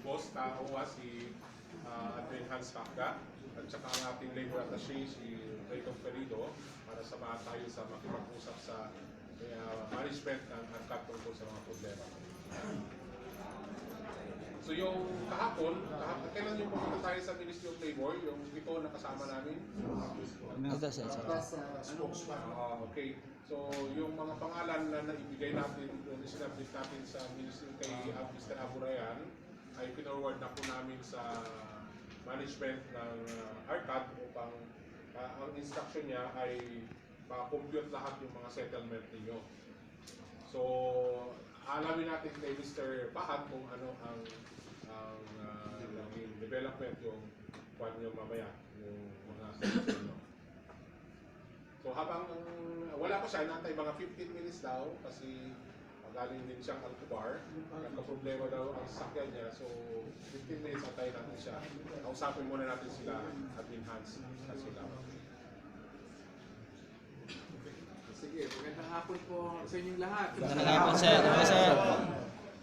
boss tao si Admin Hans Takda at saka ang ating labor attaché si Rayton Perido para samahan tayo sa makipag-usap sa management ng ANCAD tungkol sa mga problema. So yung kahapon, kailan yung pumunta tayo sa Ministry of Labor, yung ito nakasama namin? Spokesman. Okay. So yung mga pangalan na naibigay natin, yung sinabit natin sa Ministry kay Mr. Aburayan, ay pinorward na po namin sa management ng ARCAD upang ang instruction niya ay ma-compute lahat yung mga settlement ninyo. So, alamin natin kay Mr. Bahad kung ano ang development yung kwan nyo mamaya, yung mga settlement nyo. So, habang wala pa siya, nantay mga 15 minutes daw kasi galing din siyang Alcobar. Nagka-problema daw ang sasakyan niya. So, 15 minutes antayin natin siya. Kausapin muna natin sila at Hans at sila. Sige, magandang hapon po sa inyong lahat. Magandang hapon, sir.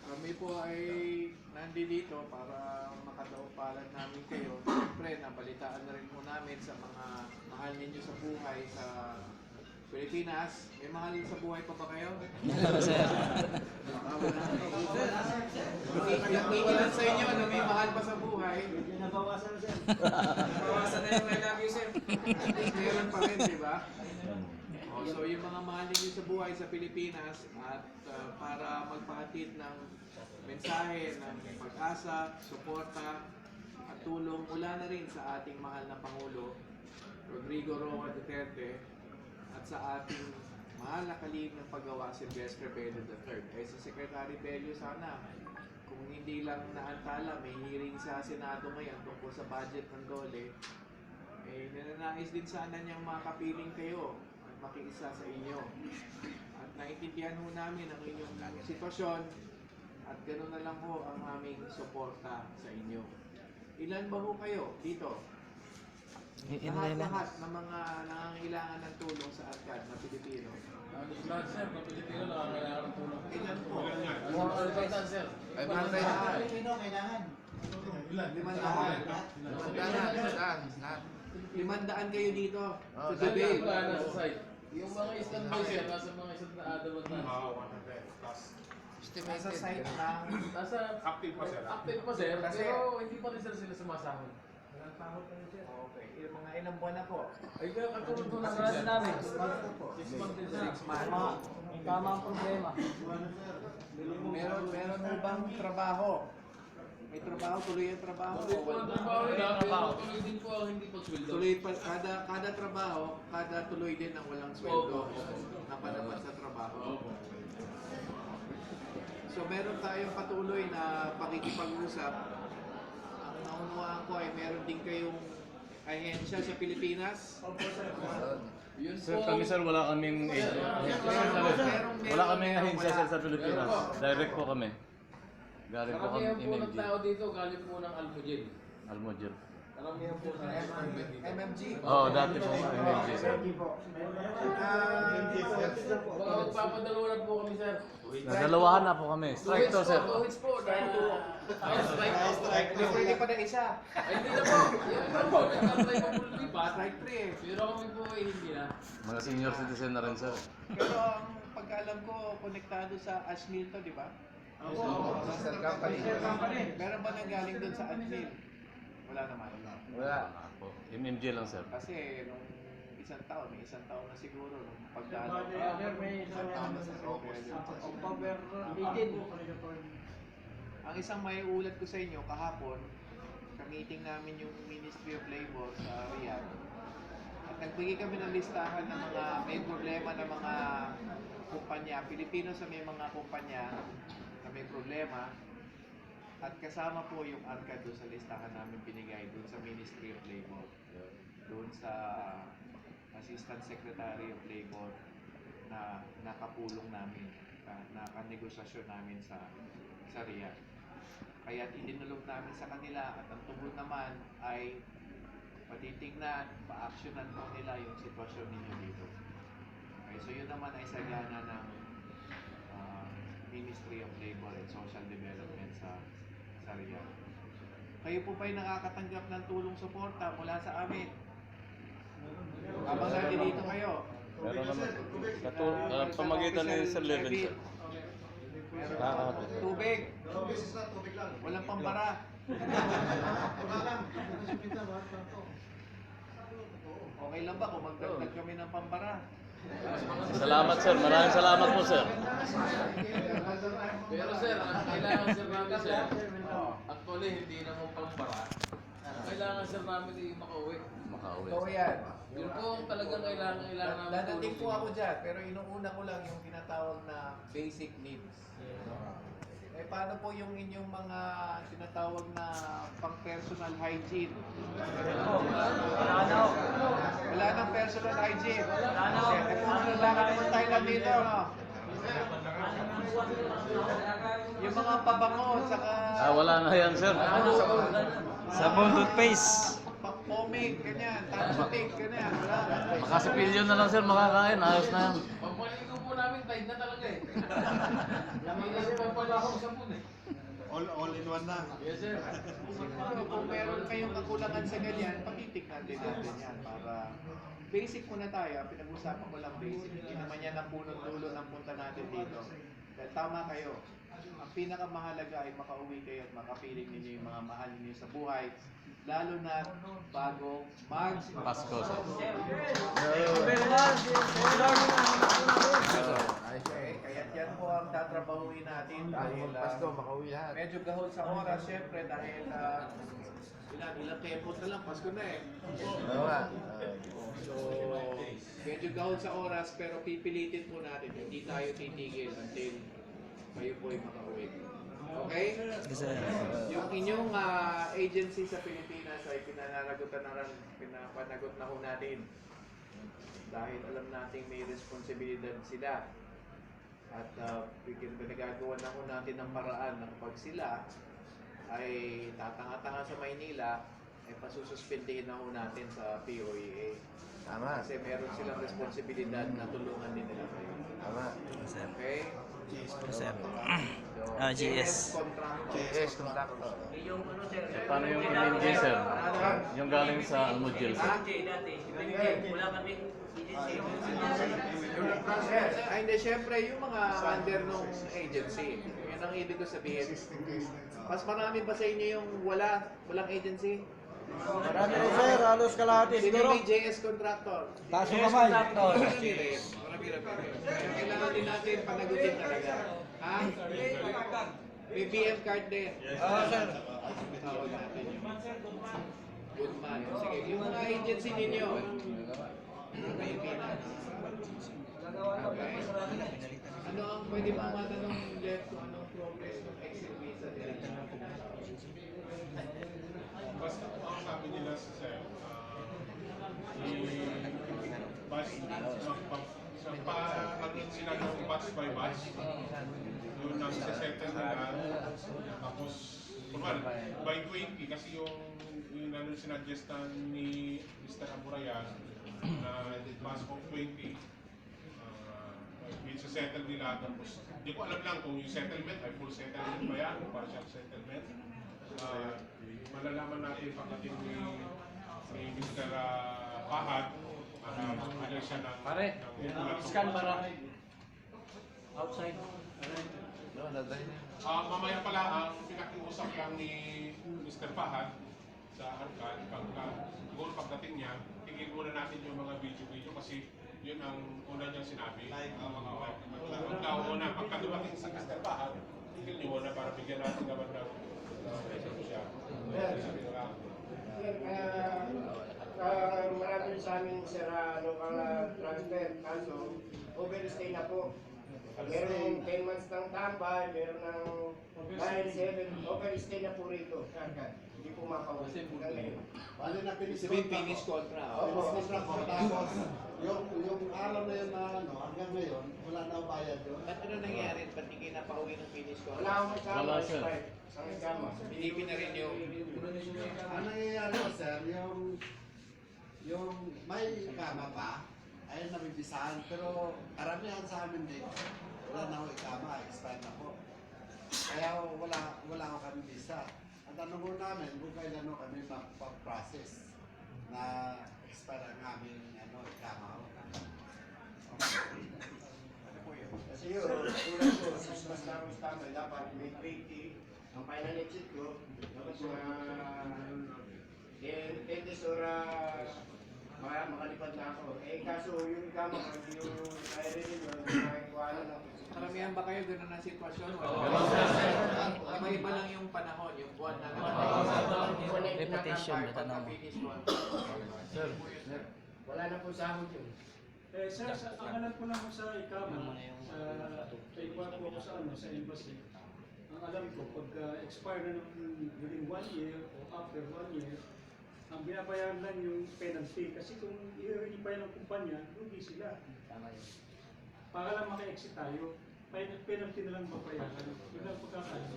Kami po ay nandito para makataupalan namin kayo. Siyempre, nabalitaan na rin po namin sa mga mahal ninyo sa buhay sa Pilipinas. May mahal sa buhay pa ba kayo? Sir. Ilan sa inyo na may mahal pa sa buhay? Nabawasan na, sir. Bawasan na yung I love you, sir. Meron pa rin, di ba? So yung mga mahal ninyo sa buhay sa Pilipinas at para magpahatid ng mensahe ng pag-asa, suporta at tulong mula na rin sa ating mahal na Pangulo, Rodrigo Roa Duterte, at sa ating mahal na kalihim ng paggawa si Silvestre Bello III. Ay sa Secretary Bello sana, kung hindi lang naantala, may hearing sa Senado ngayon tungkol sa budget ng DOLE, eh ninanais din sana niyang makapiling kayo at makiisa sa inyo. At naiintindihan ho namin ang inyong sitwasyon at ganoon na lang ho ang aming suporta sa inyo. Ilan ba ho kayo dito? Lahat ng mga nangangailangan ng tulong sa ARCAD na Pilipino. Lahat, sir. Mga Pilipino nakakailangan ng tulong. Ilan po? 100,000, sir. 500. Pilipino kailangan. 500 kayo dito. Sa Sabi Dubay. ko wala nasa site. Yung mga island boys, sir, nasa mga island na adamot na. 100 plus. Nasa site ng... Nasa Active pa sila. active pa, sir. Kasi- Pero hindi pa rin sila sumasahod. Okay. Mga ilang buwan na po? Ay, kaya katulad ko na Kasi namin, 6 months din sir. 6 months. tama ang problema. Meron mo bang trabaho? May trabaho, tuloy ang trabaho. Tuloy po ang trabaho nila, pero tuloy din po ang hindi pagsweldo. Tuloy pa, kada trabaho, kada tuloy din ang walang sweldo na panaman sa trabaho. So meron tayong patuloy na pakikipag-usap. Ang naunawaan ko ay meron din kayong ahensya sa Pilipinas. Yun Sir, po. kami sir, wala kaming wala kaming ahensya sir sa Pilipinas. Direct po kami. Galing po kami Karamihan po ng MMG. tao dito, galing po ng Almujin. Almojir. Karamihan po ng MMG. Oo, dati po MMG sir. Mga magpapadalawa na po kami, sir. Nadalawahan na po kami. Strike to sir. Tuhits po. Strike. Pwede pa na isa. Ay, hindi na po. Yan na po. Nagtatry po po lumipat. Strike 3 eh. Pero kami po ay hindi na. Mga senior citizen na rin sir. Pero ang pagkaalam ko, konektado sa Ashmill to, di ba? Sister company. Meron ba nanggaling doon sa Ashmill? Wala naman. Wala. MMG lang sir. Kasi nung isang taon, may isang taon na siguro nung pagdalo. May Isang taon na sa October 18. Ang isang may ulat ko sa inyo kahapon, ka-meeting namin yung Ministry of Labor sa Riyadh. At nagbigay kami ng listahan ng mga may problema ng mga kumpanya, Pilipino sa may mga kumpanya na may problema. At kasama po yung ARCAD doon sa listahan namin binigay doon sa Ministry of Labor. Doon sa Assistant Secretary of Labor na nakapulong namin, na kanegosasyon namin sa Riyadh. Kaya idinulog namin sa kanila at ang tugon naman ay patitignan, pa-actionan po nila yung sitwasyon ninyo dito. Okay, so yun naman ay sagana ng Ministry of Labor and Social Development sa Riyadh. kayo po ba'y nakakatanggap ng tulong suporta mula sa amin? Habang nandito kayo. Meron naman. Pamagitan ni Sir Leven, sir. Nakakapit. Tubig. Walang pambara. Okay lang ba kung magdagdag kami ng pambara? Salamat, sir. Maraming salamat po, sir. Pero sir, ang kailangan sir namin sir, actually hindi naman pambara. Kailangan sir namin yung makauwi. Makauwi. So yan. Yun po ang talagang kailangan namin. Dadating po ako dyan, pero inuuna ko lang yung tinatawag na basic needs. Eh paano po yung inyong mga tinatawag na pang-personal hygiene? Wala na. Wala nang personal hygiene. Eh kung lalaki naman tayo lang dito, no? Yung mga pabango, saka Wala na yan, sir. Sabon, toothpaste. pang-pomade, ganyan, tansutik, ganyan. Wala. Makasipilyo na lang, sir. Makakain. Ayos na yan. Pampaligo po namin, tight na talaga eh. Hindi na siya pampaligo sa sabon eh. All in one na. Yes sir. Kung meron kayong kakulangan sa ganyan, patitignan din natin yan para basic muna tayo. Pinag-usapan ko lang basic. Hindi naman yan ang punong dulo ng punta natin dito. Dahil tama kayo. Ang pinakamahalaga ay makauwi kayo at makapiling ninyo yung mga mahal ninyo sa buhay. Lalo na bago Pasko, sir. Okay, kaya dyan po ang tatrabahuin natin dahil makauwi lahat. medyo gahol sa oras syempre dahil ilang tempo na lang, Pasko na eh. So, medyo gahol sa oras pero pipilitin po natin, hindi tayo titigil until kayo po ay makauwi. Okay? Yung inyong agency sa Pilipinas ay pinapanagot na ho natin. Dahil alam natin may responsibilidad sila. At pinagagawa na ho natin ng paraan ng pag sila ay tatanga-tanga sa Maynila, ay pasususpindihin na ho natin sa POEA. Tama. Kasi meron silang responsibilidad na tulungan din nila kayo. Tama. Okay? Sir. So, GS. contractor. GS contractor. Paano yung MNG, sir? Yung galing sa Almudjel, sir. Ay, hindi, syempre, yung mga under nung agency. Yun ang ibig ko sabihin. Mas marami ba sa inyo yung walang agency? Marami rin sir, halos kalahati Sino siguro. may JS contractor? Taas yung kamay. Marami rin. Kaya kailangan din natin panagutin talaga. Ha? May BM card din. Oo sir. Tawag natin yun. Good man. Sige, yung mga agency ninyo. Pilipinas. Okay. Ano ang pwede mo matanong left kung anong progress ng exit visa nila? Basta po ang sabi nila sa sir, ano sila ng batch by batch, yun ang sisettle nila, tapos, by 20, kasi yung ano sinaggestan ni Mr. Aburayan, na pass of 20, settle nila, tapos, hindi ko alam lang kung yung settlement ay full settlement ba yan, o partial settlement. Malalaman natin pagdating ni Mr. Fahad, ano siya ng Scan para outside. mamaya pala ang pinakiusap lang ni Mr. Fahad sa Arcan, siguro pagdating niya, tigil muna natin yung mga video kasi yun ang una niyang sinabi. Pagka dumating si Mr. Fahad, tigil niyo muna para bigyan natin naman ng siya. Marami sa amin sir local transfer, kaso overstay na po. Meron 10 months ng tambay, meron ng 9-7, overstay na po rito. Hindi po makauwi. Bali na finish Sabihin finish contract. Finish contract. Tapos, yung araw na yun na hanggang ngayon, wala na bayad yun. Ba't ano nangyari? Ba't hindi napauwi ng finish Wala contract? akong kasama. Wala, sir. Isang kasama. Pilipin na rin yung Ang nangyayari ko, sir, yung may ikama pa, ay nabibisahan, pero karamihan sa amin dito, wala na ako ikama, expired na po. Kaya wala ako kami visa. Ang tanong ko namin kung kailan ho kami magpa-process na expire ang aming ikamaw. Kasi yun, tulad ko, mas tama, dapat may 20, ang final exit ko, dapat mga 10 days or makalipad na ako. Eh kaso yung ikama ko, yung kaya rin yun, nakikuha na. Karamihan ba kayo gano'n na sitwasyon? Iba-iba lang yung panahon, yung buwan na Repetition, natanong. Wala na po sahod yun. Sir, ang alam ko lang sa ikama, sa iba po ako sa embassy, ang alam ko, pag expire na within 1 year o after 1 year, ang binabayaran lang yung penalty. Kasi kung i-renew pa yan ng kumpanya, lugi sila. Para lang maka-exit tayo, penalty na lang babayaran. Yun ang pagkakaano.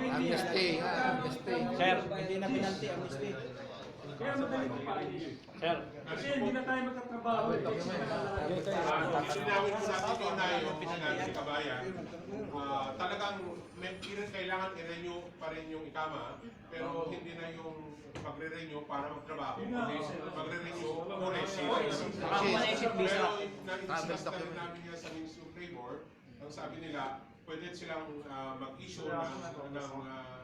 Amnesty. Sir, hindi na penalty, amnesty. Kaya madali ko pa yun. Sir. Kasi hindi na tayo magkatrabaho. Sinawin ko natin ito na yung sinabi ni Kabayan. Talagang kailangan i-renew pa rin yung ikama, pero hindi na yung magre-renew para magtrabaho. Magre-renew for exit. Pero na-discuss na rin namin yan sa Ministry of Labor, ang sabi nila, pwede silang mag-issue ng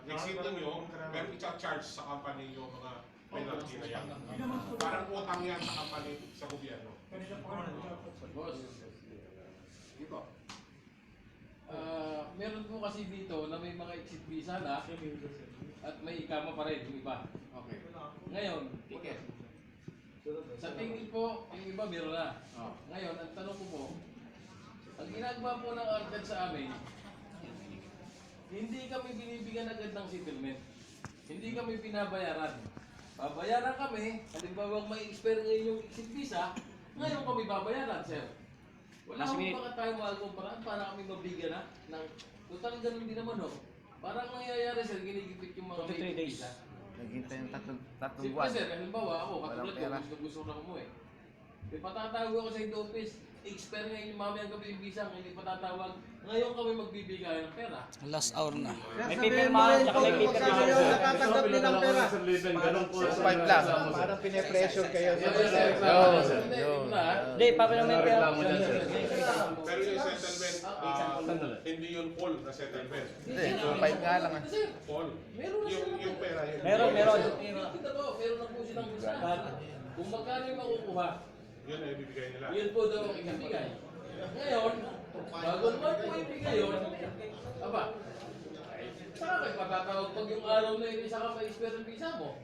exit ninyo, pero i-charge sa company yung mga penalty na yan. Parang utang yan sa company, sa gobyerno. Boss. Dito. Meron po kasi dito na may mga exit visa na at may ikama pa rin yung iba. Okay. Ngayon, ticket. Sa tingin po, yung iba meron na. Ngayon, ang tanong ko po, ang ginagawa po ng ARCAD sa amin, hindi kami binibigyan agad ng settlement. Hindi kami pinabayaran. Babayaran kami, halimbawa may expire ngayon yung exit visa, ngayon kami babayaran, sir. Wala akong bakit tayo magkumpara para kami mabigyan na ng total ganun din naman ho. Parang nangyayari sir, ginigipit yung mga may visa. Naghintay ng tatlong Siyempre buwan. sir, halimbawa ako, katulad Walang ko, pera. gusto na umuwi. Patatawag ako sa head office, expire ngayon yung mamayang gabi yung visa, hindi patatawag. Ngayon kami magbibigay ng pera. Last hour na. May pipirmahan, tsaka may pipirmahan. Nakatanggap din ng pera. 5 lang. Parang pine-pressure kayo. Hindi, papayaran mo yung pera. Pero yung settlement, hindi yun full na settlement. Hindi, 5 nga lang. Full. Meron na sila. Yung pera yun. Meron. Kita to, meron na po silang listahan. Kung magkano yung makukuha, Yun ay bibigay nila. yun po daw ang ibigay. Ngayon, bago naman po ibigay yun, aba, saka kayo patatawag pag yung araw na yun, isa ka pa-expire ng visa mo.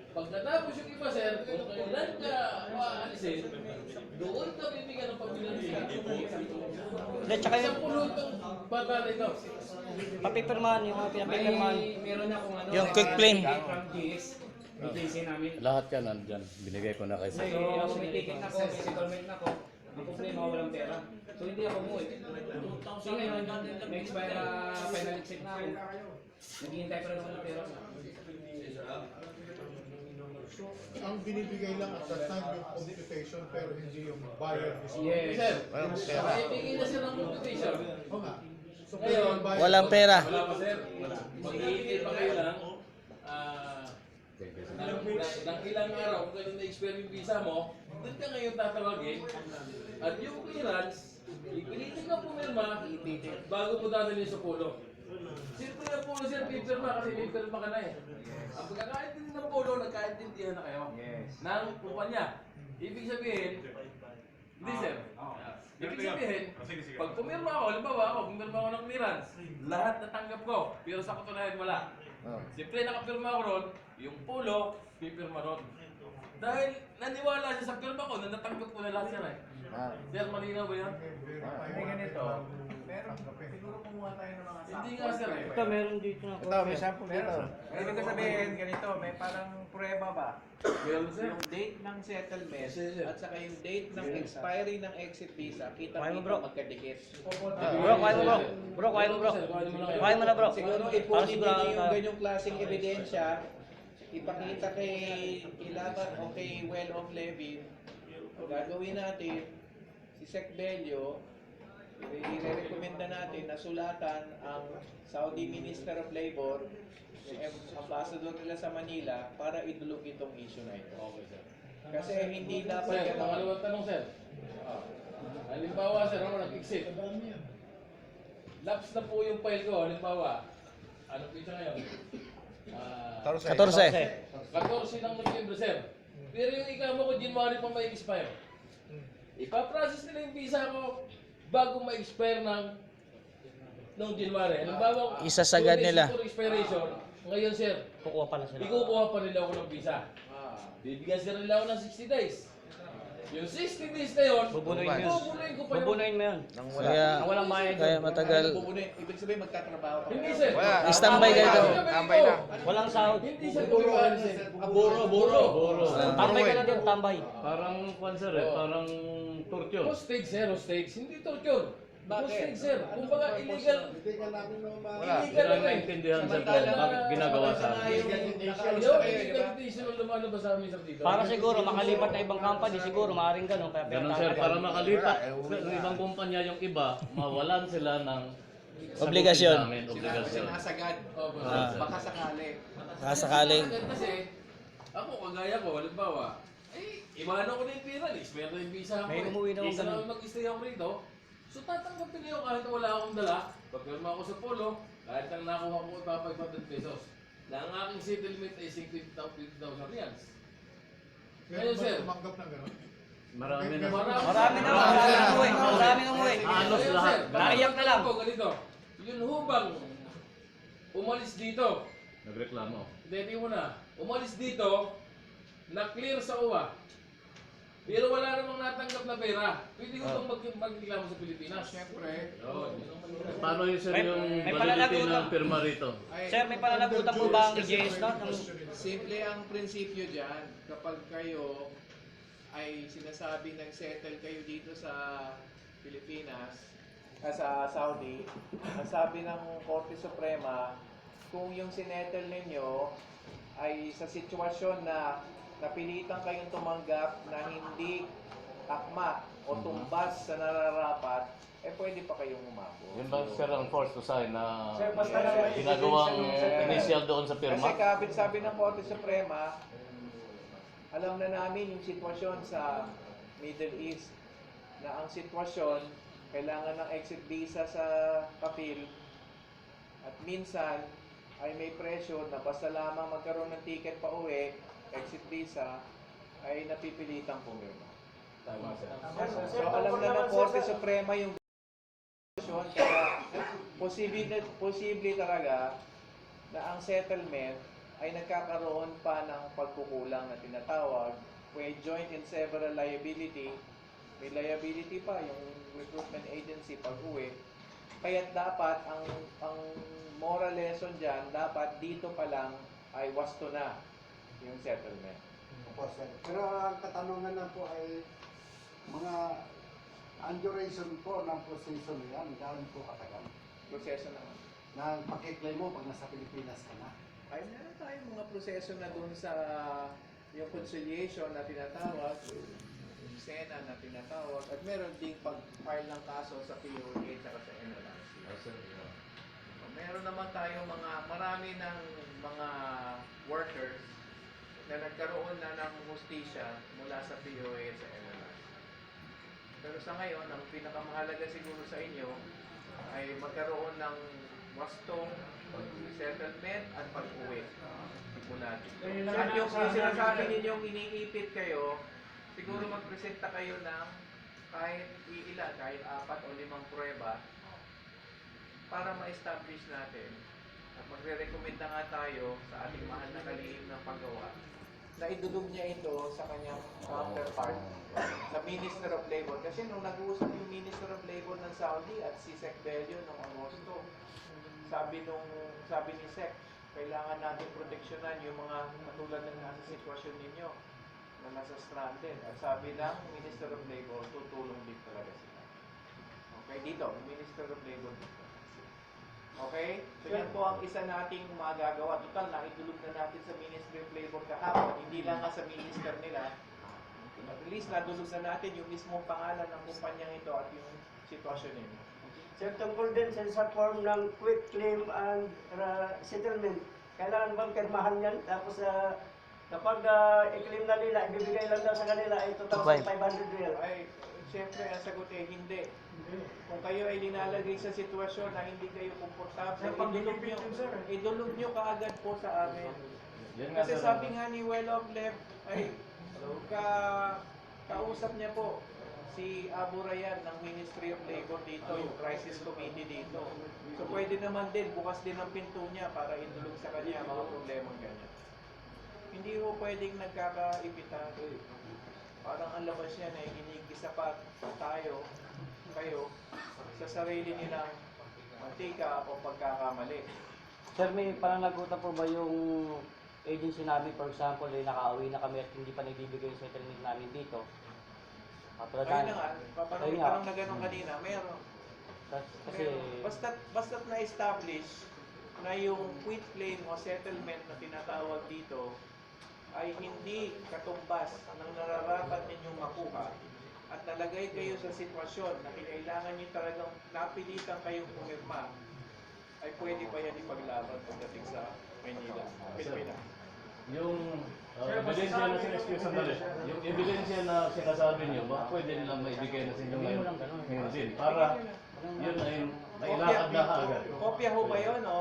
Pagkatapos yung iba, sir, kung kailan ka maalisin, doon ka bibigyan ng pamilya ng visa. Tsaka yung Isang pulutong bata na ito. papipirmahan, yung mga pinapipirmahan. Meron akong Yung quick claim. from GS. BTC namin. Lahat yan nandyan. Binigay ko na kay So, may ticket na ko, may settlement na ko. Ang problema, walang pera. So, hindi ako umuwi. So, ngayon, may expire na final exit na ako. Naghihintay pa rin ako ng pera. Ang binibigay lang at that time yung computation pero hindi yung bayad mismo. Yes. Sir, Walang pera. ibigay na siya ng computation. Oo nga. So Ngayon, yung bayad- Walang pera. Wala pa sir. Mag-iintay pa kayo lang. Ng ilang araw, kung ganun na-expire yung visa mo, doon ka ngayon tatawagin. At yung clearance, ipilitin ka pumirma bago mo dadalhin sa polo. Siyempre yung polo sir, pipirma kasi pipirma ka na eh. Ang pagkakaintindi ng polo, nagkaintindihan na kayo. Ng kumpanya. Ibig sabihin, hindi sir. Ibig sabihin, pag pumirma ako, halimbawa ako, pumirma ako ng clearance, lahat natanggap ko, pero sa katunayan wala. Siyempre nakapirma ako ron, yung polo, pipirma ron. Dahil naniwala siya sa pirma ko na natanggap ko na lahat sir eh. Sir, malinaw ba yan? May ganito. Meron, siguro kumuha tayo ng mga Hindi nga sir eh. Ito, meron dito na. Ito, may sample dito. Ibig ko sabihin, ganito, may parang prueba ba? Meron sir. Yung date ng settlement Yes, sir. at saka yung date ng expiry ng exit visa, Kuhain mo, bro. magkadikit. Bro, kuhain mo bro. Bro, kuhain mo bro. Kuhain mo na bro. Siguro Para ipunin sigurado niyo yung ka. ganyong klaseng ebidensya, ipakita kay Ilaban o kay Well of Levin. Gagawin natin si Sec Bello, i-recommenda natin na sulatan ang Saudi Minister of Labor, yung ambassador nila sa Manila, para idulog itong issue na ito. Okay, sir. Kasi hindi Sir, dapat pangalawang tanong, sir. Halimbawa, sir, ako nag-exit. Lapse na po yung file ko. Halimbawa, ano pizza ngayon? 14. 14 ng Nobyembre, sir. Pero yung ikama ko, January pa may expire. Ipaprocess nila yung visa ko bago ma-expire ng January. Halimbawa, Isasagad 2 days nila. before expiration, ngayon, sir, Kukuha pa na sila. ikukuha pa nila ako ng visa. Bibigyan sila nila ako ng 60 days. Yung 60 days na yun, Bubunuin mo yun. bubunuin ko pa yung... Bubunuin mo yun. Kaya, Walang bayad kaya yun. matagal. Bubunuin. Ibig sabihin magtatrabaho ka. Hindi, sir. Standby ka dito. Tambay lang. Walang sahod. Hindi siya bubunuin, sir. Buro. Tambay ka na din, tambay. Parang cancer parang torture. Hostage, sir. Hostage. Hindi torture. Bakit? Hostage, sir. Kumbaga, illegal. Hindi ka namin naman. Illegal Wala na eh. naintindihan sir kung bakit ginagawa sa amin. Yung illegal yung lumalabas sa amin, sir, dito. Para siguro makalipat na ibang company, siguro maaaring ganun. Kaya Ganun sir, para makalipat ng ibang kumpanya yung iba, mawalan sila ng Obligasyon. sagutin namin, obligasyon. Sinasagad. Ah. Baka sakali. Sakaling. Kasi, ako, kagaya ko, halimbawa, iwanan ko na yung pera, expire na yung visa ko. May umuwi na akong Isa ganun. naman mag-stay ako rito. So tatanggapin niyo kahit wala akong dala, pagpirma ako sa polo, kahit ang nakuha ko pa 500 pesos. Na ang aking settlement ay 50,000 reals. Ngayon, sir. Tumanggap na gano'n. Marami na. Marami na, maraming umuwi. Maraming umuwi. Halos Ngayon, lahat. sir, Naiyak na lang. Ganito, yun hubang umalis dito. Nagreklamo. Hindi mo na. Umalis dito, na-clear sa uwa. Pero wala namang natanggap na pera. Pwede ko bang magreklamo sa Pilipinas? Siyempre. Yun. Paano yun sir May- yung may validity palalagutan. ng pirma rito? Sir, may pananagutan po ba ang EJS no? Simple ang prinsipyo dyan. Kapag kayo ay sinasabi ng settle kayo dito sa Pilipinas, sa Saudi, ang sabi ng Korte Suprema, kung yung sinettle ninyo ay sa sitwasyon na napilitan kayong tumanggap na hindi akma o tumbas sa nararapat, pwede pa kayong umako. Yun ba sir ang force to sign na Sir, basta na may ginagawang ebidensya ng- initial doon sa Kasi pirma? kabit sabi ng Korte Suprema, alam na namin yung sitwasyon sa Middle East na ang sitwasyon kailangan ng exit visa sa kafil at minsan ay may presyo na basta lamang magkaroon ng ticket pa uwi, exit visa, ay napipilitang pumirma. Tama, sir. So alam na ng Korte Suprema yung sitwasyon, kaya posible talaga na ang settlement ay nagkakaroon pa ng pagkukulang na tinatawag, may joint and several liability, may liability pa yung recruitment agency pag uwi. Kaya dapat ang moral lesson dyan, dapat dito pa lang ay wasto na yung settlement. Opo, sir. Pero ang katanungan lang po ay mga duration po ng proseso na yan, gano'n po katagal? Proseso naman. Na pakiklaim mo pag nasa Pilipinas ka na. Ay meron tayong mga proseso na dun sa yung conciliation na tinatawag, yung SENA na tinatawag, at meron ding pag-file ng kaso sa POA at sa NLRC. Meron naman tayo marami ng mga workers na nagkaroon na ng hustisya mula sa POA at sa NLRC. Pero sa ngayon, ang pinakamahalaga siguro sa inyo ay magkaroon ng wastong settlement at pag-uwi. Mula dito. At yung sinasabi ninyong iniipit kayo, siguro magpresenta kayo ng kahit iilan, kahit 4 o 5 prueba para ma-establish natin at magre-recommend na nga tayo sa ating mahal na kalihim ng paggawa na idudog niya ito sa kanyang counterpart sa Minister of Labor. Kasi nung nag-uusap yung Minister of Labor ng Saudi at si Sec Bello noong Agosto, sabi ni Sec, kailangan natin proteksyonan yung mga katulad ng nasa sitwasyon ninyo na nasa stranded. At sabi ng Minister of Labor, tutulong din talaga sila. Okay, dito, Minister of Labor dito. Okay? So yan po ang isa nating magagawa. Total, naitulog na natin sa Ministry of Labor kahapon. Hindi lang nga sa minister nila. At least nadulog na natin yung mismong pangalan ng kumpanyang ito at yung sitwasyon ninyo. Sir, tungkol din sa form ng quick claim and settlement, kailangan bang pirmahan yan? Tapos kapag i-claim na nila, ibibigay lang daw sa kanila ay 2,500 real. Ay, siyempre, ang sagot ay hindi. Kung kayo ay linalagay sa sitwasyon na hindi kayo komportable, idulog nyo kaagad po sa amin. Yan nga, Kasi sir. sabi nga ni Well of Left, ay kausap niya po si Abu Rayyan ng Ministry of Labor dito, yung crisis committee dito. So pwede naman din, bukas din ang pinto niya para indulog sa kanya mga problemang ganyan. Hindi ho pwedeng nagkakaipitan. Parang ang labas niya na inigisa pa tayo, kayo, sa sarili nilang mantika o pagkakamali. Sir, may pananagutan po ba yung agency namin, for example, ay nakauwi na kami at hindi pa nagbibigay yung settlement namin dito? Ayun na nga, parang na ganun kanina, meron. Kasi, Basta't na-establish na yung quit claim o settlement na tinatawag dito ay hindi katumbas ng nararapat ninyong makuha at nalagay kayo sa sitwasyon na kailangan nyo talagang napilitan kayong pumirma, ay pwede pa yan ipaglaban pagdating sa Manila, Pilipinas. Yung ebidensya na sandali. Yung ebidensya na sinasabi niyo, baka pwede nilang maibigay na sa inyo ngayon din. Para yun ay nailakad na agad. Kopya ho ba yun o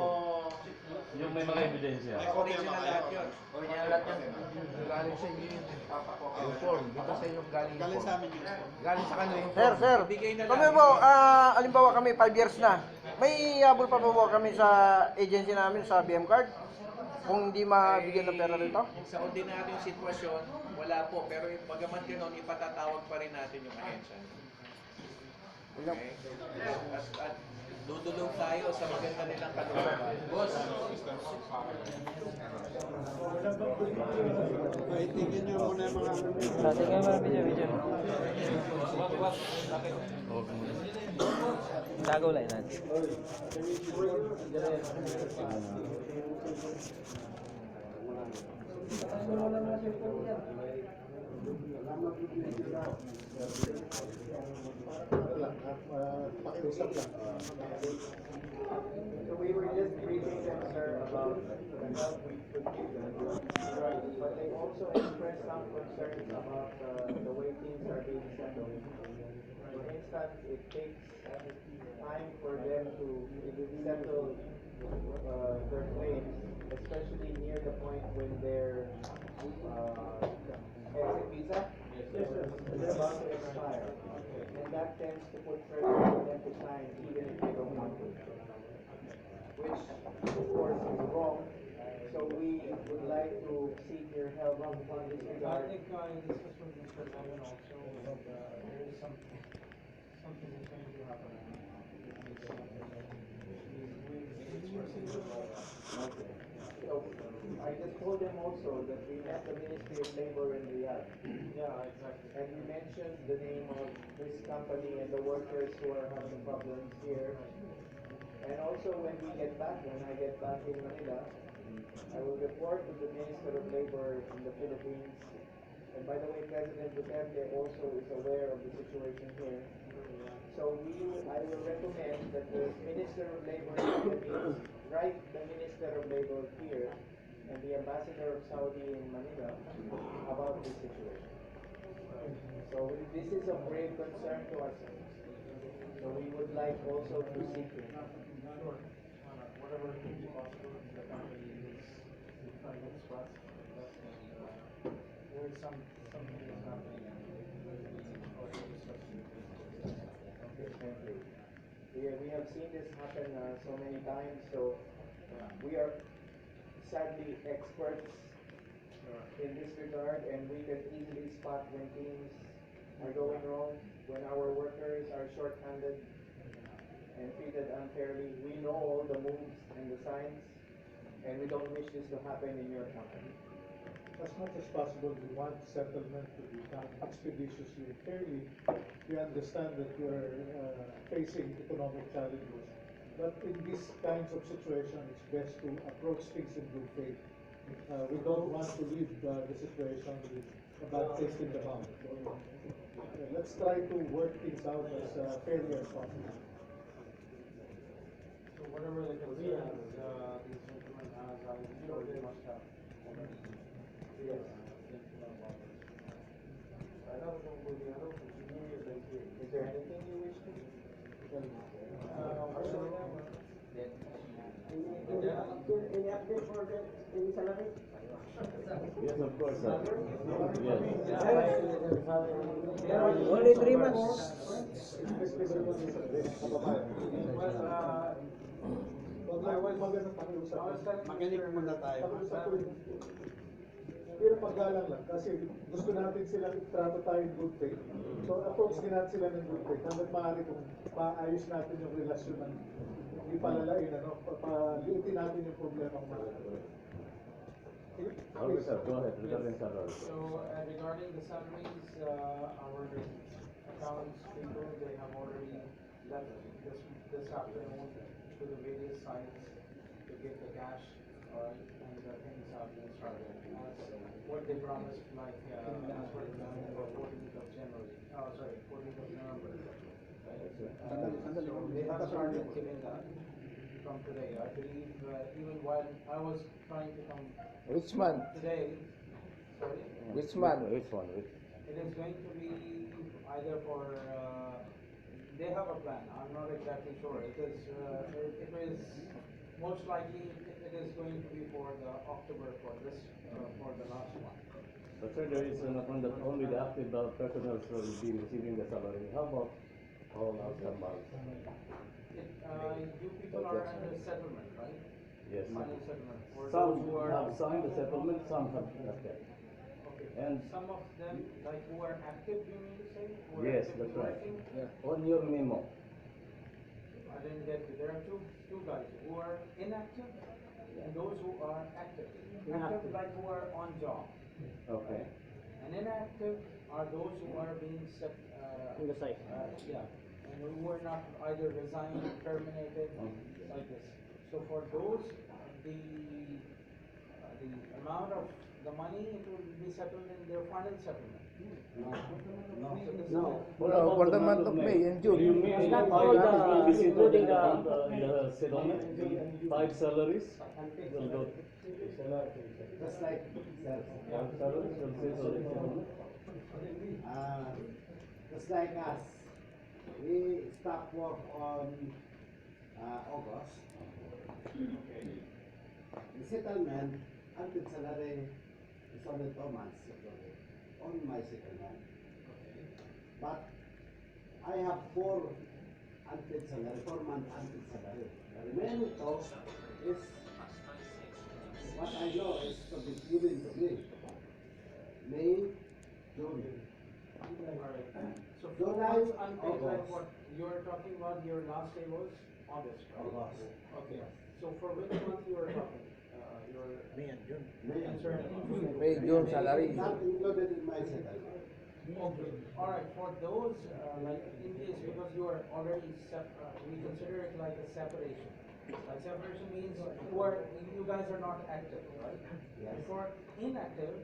Yung may mga ebidensya. original lahat yun? Original lahat yan. Galing sa inyo yun. Yung form. Dito sa inyo galing sa amin yun. Galing sa kanila yung form. Sir, Bigay na kami lang. po, alimbawa kami 5 years na. May habol pa po kami sa agency namin sa BM Card. Kung hindi mabigyan ng pera rito. Sa ordinaryong sitwasyon, wala po. Pero bagaman ganoon, ipatatawag pa rin natin yung ahensya. Okay? At dudulog tayo sa maganda nilang kalooban. Boss, Ay, tingin nyo muna yung mga tingnan mo na video. Tago lang natin. Pakiusap lang. So we were just briefing them, sir, about the help we could give them. Right. But they also expressed some concerns about the way things are being settled. For instance, it takes time for them to settle their claims, especially near the point when their exit visa is about to expire. And that tends to put pressure on them to sign even if they don't want to. Which, of course, is wrong. So we would like to seek your help on this regard. in discussion with Mr. Simon also, there is something is going to happen. So I just told them also that we met the Ministry of Labor in Riyadh. Yeah, exactly. And we mentioned the name of this company and the workers who are having problems here. And also when I get back in Manila, I will report to the Minister of Labor in the Philippines. And by the way, President Duterte also is aware of the situation here. So I will recommend that the Minister of Labor in the Philippines write the Minister of Labor here and the Ambassador of Saudi in Manila about this situation. So this is of grave concern to us. So we would like also to seek Whatever is possible, the company is trying to trust. There is something is happening. Thank you. We have seen this happen so many times, so we are sadly experts in this regard, and we can easily spot when things are going wrong, when our workers are short-handed and treated unfairly. We know all the moves and the signs, and we don't wish this to happen in your company. As much as possible, we want settlement to be done expeditiously and fairly. We understand that you are facing economic challenges, but in these kinds of situations, it's best to approach things in good faith. We don't want to leave the situation with a bad taste in the mouth. So, let's try to work things out as fairly as possible. So whatever the concerns these gentlemen has, I'm sure they must have already. Yes. Is there anything you wish to? Any update for the any salary? Yes, of course, sir. Yes. Only 3 months. Makinig muna tayo. Pero paggalang lang, kasi gusto natin silang itrato tayo in good faith. So approach din natin sila ng good faith. Hanggang maaari kung maayos natin yung relasyon ng hindi palalain, paliitin natin yung problema ng mga. Okay, sir. Go ahead. Regarding salary. So regarding the salaries, our accounts people, they have already left this afternoon to the various sites to get the cash, and the things have been started. What they promised, like, as for example, 14th of January, 14th of November. So they have started giving that from today. I believe, even while I was trying to come Which month? today, sorry, Which month? Which one? Which? it is going to be either for, they have a plan, I'm not exactly sure. It is most likely, it is going to be for the October for this, for the last one. But sir, there is an upon that only the active personnel will be receiving the salary. How about all outbound? You people are under settlement, right? Yes. Final settlement. For Some those who are have signed the settlement, some have not yet. Okay. And Some of them, like who are active, you mean to say? Who are yes, actively that's right. working? On your memo. I didn't get you. There are two guys who are inactive and those who are active. Active like who are on job. Okay. And inactive are those who are being set, In the site. yeah, and who were not either resigned, terminated, like this. So for those, the amount of the money, it will be settled in their final settlement. No. For the month of May and June. You mean Not five all the- will be settled including in the settlement? 5 salaries will go. Just like, sir, 5 salaries will settle in settlement. just like us, we stop work on August. The settlement until salary is only 2 months on my settlement. But I have 4 until salary, 4 months until salary. The remaining 2 is what I know is to be given to me. May, June. So July, for months unpaid, like August. what, you are talking about your last day was August, right? August. Okay, so for which month you are talking? Your May and June. May and June. May, June salary. Not included in my settlement. Okay, all right, for those, like in case, because you are already we consider it like a separation. Like separation means you guys are not active, right? Yes. For inactive,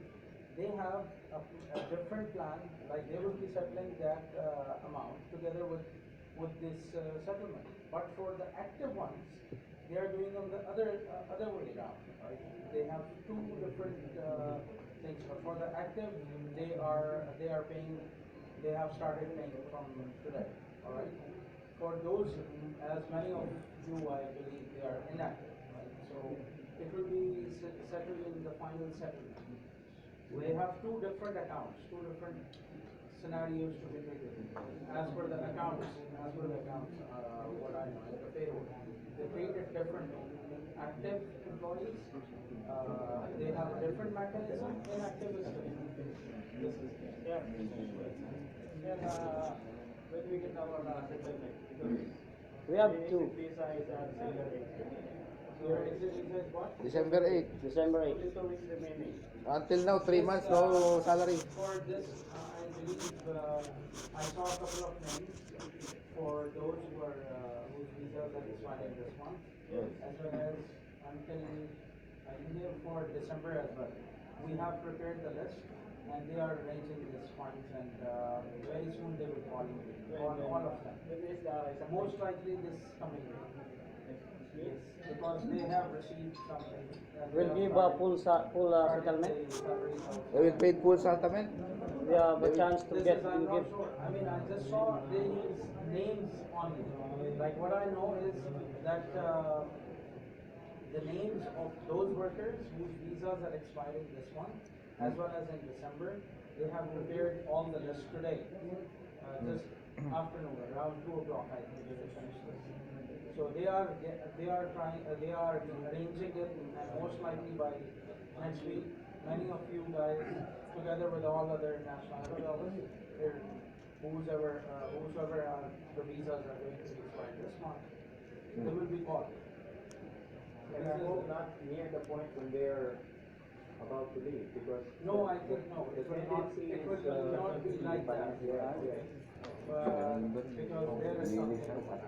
they have a different plan, like they will be settling that amount together with this settlement. But for the active ones, they are doing on the other way around, right? They have 2 different things. But for the active, they are paying. They have started paying from today. All right. For those, as many of you, I believe, they are inactive, right? So it will be settled in the final settlement. They have 2 different accounts, 2 different scenarios to be treated. As per the accounts, what I know, the payroll, they treat it differently. Active employees, they have a different mechanism. Inactive is different. This is when we get our settlement, because We have 2. visa is at December 8th. So your exit visa is what? December 8. December 8. Only 2 weeks remaining. Until now, 3 months, no salary. For this, I believe, I saw a couple of names for those who are, whose visas are expiring this month. Yes. As well as until, I believe for December as well. We have prepared the list and they are arranging these funds and, very soon they will call you, all of them. Most likely this coming week. Yes, because they have received something. Will give a full settlement. They will pay full settlement? We have a chance to This get is, I'm to not give. sure. I mean, I just saw they use names on it. Like what I know is that the names of those workers whose visas are expiring this month, as well as in December, they have prepared all the list today. Just afternoon, around 2 o'clock, I think they will finish this. So they are arranging it, and most likely by next week, many of you guys, together with all other nationalities, whosoever the visas are going to be expired this month, they will be called. And I hope not near the point when they're about to leave, because No, I think no, it will not be like that. yeah. Because there is something.